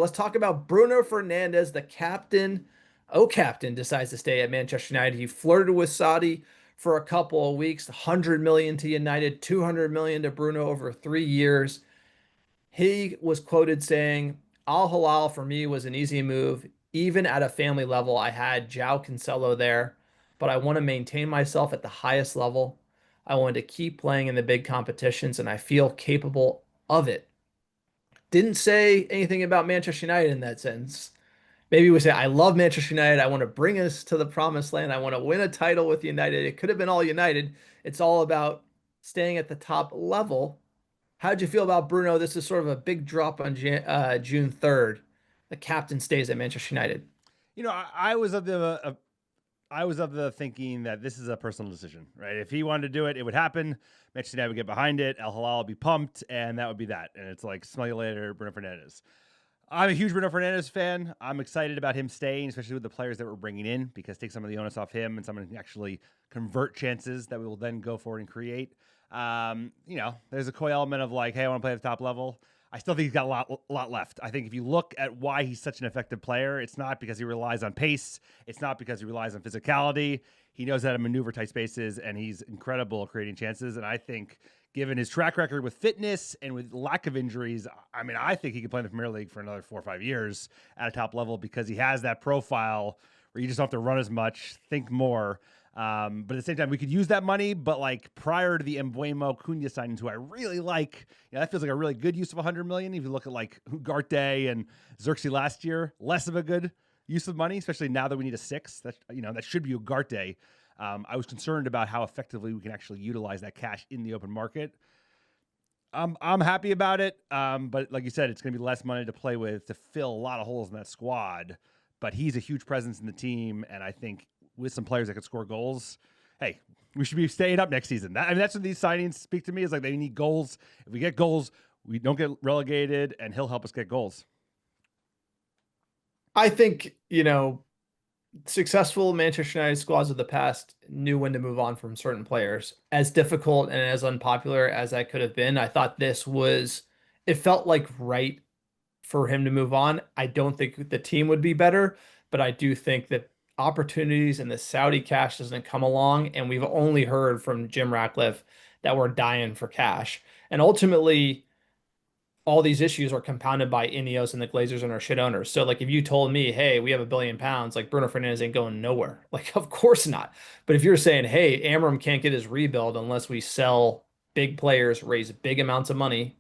let's talk about Bruno Fernandes, the captain. Oh, captain decides to stay at Manchester United. He flirted with Saudi for a couple of weeks, 100 million to United, 200 million to Bruno over 3 years. He was quoted saying, Al Hilal for me was an easy move. Even at a family level, I had João Cancelo there, but I want to maintain myself at the highest level. I want to keep playing in the big competitions, and I feel capable of it. Didn't say anything about Manchester United in that sense. Maybe we say, I love Manchester United. I want to bring us to the promised land. I want to win a title with United. It could have been all United. It's all about staying at the top level. How'd you feel about Bruno? This is sort of a big drop on June 3rd. The captain stays at Manchester United. I was of the thinking that this is a personal decision, right? If he wanted to do it, it would happen. Manchester United would get behind it. Al Hilal would be pumped, and that would be that. And it's like, smell you later, Bruno Fernandes. I'm a huge Bruno Fernandes fan. I'm excited about him staying, especially with the players that we're bringing in, because take some of the onus off him and someone can actually convert chances that we will then go forward and create. There's a coy element of like, hey, I want to play at the top level. I still think he's got a lot left. I think if you look at why he's such an effective player, it's not because he relies on pace. It's not because he relies on physicality. He knows how to maneuver tight spaces, and he's incredible at creating chances. And I think given his track record with fitness and with lack of injuries, I think he could play in the Premier League for another 4 or 5 years at a top level because he has that profile where you just don't have to run as much, think more. But at the same time, we could use that money, but like prior to the Mbeumo Cunha signings, who I really like, that feels like a really good use of 100 million. If you look at like Ugarte and Xerxes last year, less of a good use of money, especially now that we need a six. That should be Ugarte. I was concerned about how effectively we can actually utilize that cash in the open market. I'm happy about it, but like you said, it's going to be less money to play with to fill a lot of holes in that squad. But he's a huge presence in the team, and I think with some players that could score goals, hey, we should be staying up next season. That's what these signings speak to me, is like they need goals. If we get goals, we don't get relegated, and he'll help us get goals. I think, successful Manchester United squads of the past knew when to move on from certain players. As difficult and as unpopular as that could have been, I thought it felt like right for him to move on. I don't think the team would be better, but I do think that opportunities and the Saudi cash doesn't come along. And we've only heard from Jim Ratcliffe that we're dying for cash. And ultimately, all these issues are compounded by INEOS and the Glazers and our shit owners. So, like, if you told me, hey, we have £1 billion, like, Bruno Fernandes ain't going nowhere. Like, of course not. But if you're saying, hey, Amorim can't get his rebuild unless we sell big players, raise big amounts of money,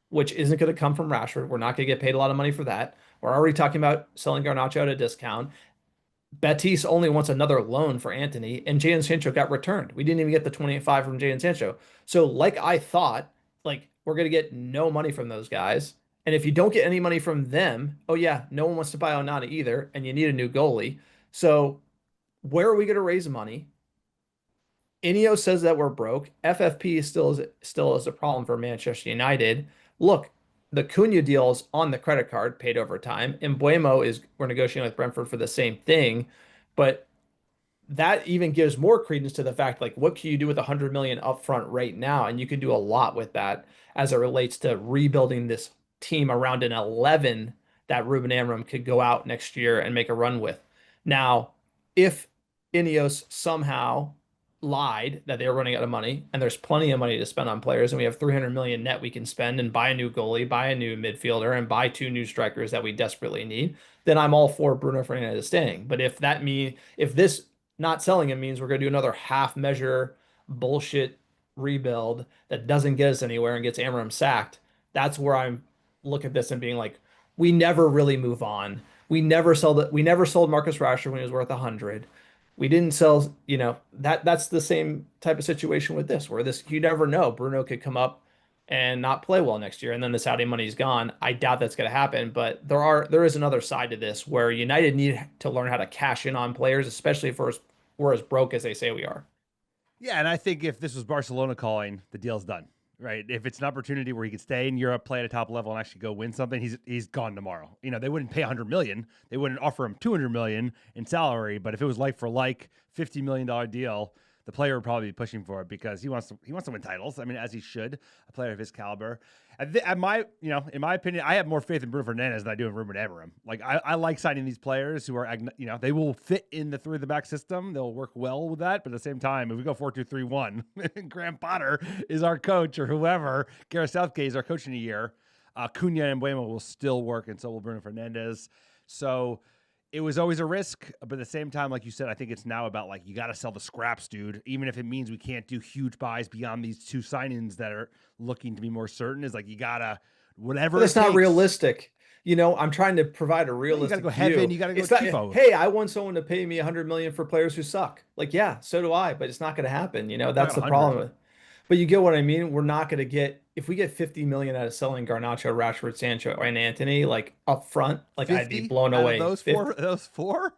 which isn't going to come from Rashford. We're not going to get paid a lot of money for that. We're already talking about selling Garnacho at a discount. Betis only wants another loan for Anthony, and Jadon Sancho got returned. We didn't even get the 25 from Jadon Sancho. So, like I thought, like we're gonna get no money from those guys. And if you don't get any money from them, oh yeah, no one wants to buy Onana either, and you need a new goalie. So, where are we gonna raise money? INEO says that we're broke. FFP still is a problem for Manchester United. Look, the Cunha deal is on the credit card, paid over time. And we're negotiating with Brentford for the same thing. But that even gives more credence to the fact, like, what can you do with 100 million upfront right now? And you can do a lot with that as it relates to rebuilding this team around an 11 that Ruben Amorim could go out next year and make a run with. Now, if INEOS somehow lied that they were running out of money and there's plenty of money to spend on players and we have 300 million net we can spend and buy a new goalie, buy a new midfielder, and buy two new strikers that we desperately need, then I'm all for Bruno Fernandes staying. But if this not selling him means we're going to do another half measure bullshit rebuild that doesn't get us anywhere and gets Amorim sacked, that's where I'm looking at this and being like, we never really move on. We never sold Marcus Rashford when he was worth 100. We didn't sell, that's the same type of situation with this, where you never know. Bruno could come up and not play well next year, and then the Saudi money's gone. I doubt that's going to happen, but there is another side to this where United need to learn how to cash in on players, especially if we're as broke as they say we are. Yeah, and I think if this was Barcelona calling, the deal's done, right? If it's an opportunity where he could stay in Europe, play at a top level, and actually go win something, he's gone tomorrow. They wouldn't pay 100 million. They wouldn't offer him 200 million in salary. But if it was like for like $50 million deal, the player would probably be pushing for it because he wants to win titles. I mean, as he should, a player of his caliber. In my opinion, I have more faith in Bruno Fernandes than I do in Ruben Amorim. Like I like signing these players who are, they will fit in the 3 at the back system. They'll work well with that. But at the same time, if we go 4-2-3-1, Graham Potter is our coach or whoever, Gareth Southgate is our coach in a year. Cunha and Mbeumo will still work, and so will Bruno Fernandes. So it was always a risk, but at the same time, like you said, I think it's now about like, you got to sell the scraps, dude. Even if it means we can't do huge buys beyond these 2 signings that are looking to be more certain, is like, you gotta, whatever. But it's not realistic. I'm trying to provide a realistic You got to go heaven. You got to go cheapo. Hey, I want someone to pay me $100 million for players who suck. Like, yeah, so do I, but it's not going to happen. That's the problem. But you get what I mean? We're not going to get, if we get 50 million out of selling Garnacho, Rashford, Sancho, and Anthony, like up front, like I'd be blown away. Those four?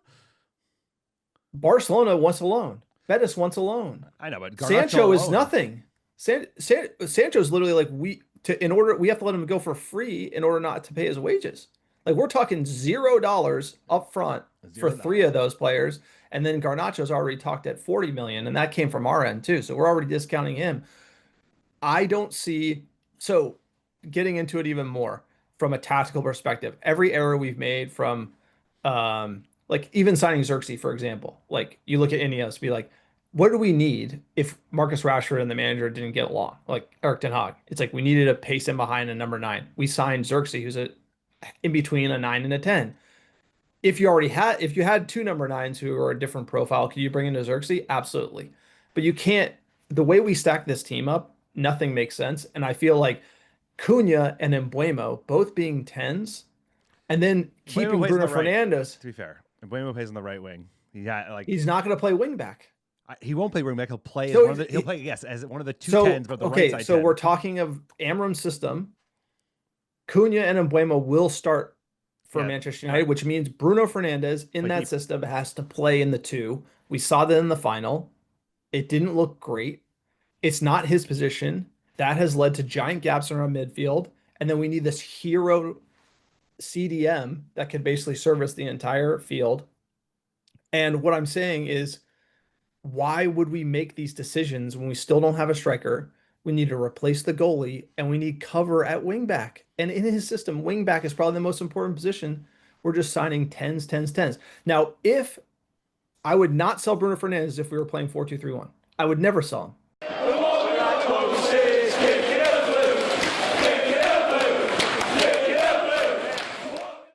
Barcelona wants a loan. Betis wants a loan. I know, but Sancho is nothing. Sancho's literally like, we have to let him go for free in order not to pay his wages. Like we're talking $0 up front for 3 of those players. And then Garnacho's already talked at 40 million, and that came from our end too. So we're already discounting him. I don't see, so getting into it even more from a tactical perspective, every error we've made from like even signing Xerxes, for example, like you look at INEOS, be like, what do we need if Marcus Rashford and the manager didn't get along? Like Erik ten Hag. It's like we needed to pace him behind a number 9. We signed Xerxes, who's in between a 9 and a 10. If you had 2 number 9s who are a different profile, could you bring in a Xerxes? Absolutely. But you can't, the way we stack this team up, nothing makes sense. And I feel like Cunha and Mbeumo both being 10s, and then keeping Bruno Fernandes. To be fair, Mbeumo plays on the right wing. He's not going to play wing back. He won't play wing back. He'll play as one of the 2 10s, but the right side. So we're talking of Amorim's system. Cunha and Mbeumo will start for Manchester United, which means Bruno Fernandes in that system has to play in the 2. We saw that in the final. It didn't look great. It's not his position. That has led to giant gaps in our midfield. And then we need this hero CDM that can basically service the entire field. And what I'm saying is, why would we make these decisions when we still don't have a striker? We need to replace the goalie, and we need cover at wingback. And in his system, wingback is probably the most important position. We're just signing 10s, 10s, 10s. Now, if I would not sell Bruno Fernandes if we were playing 4-2-3-1, I would never sell him.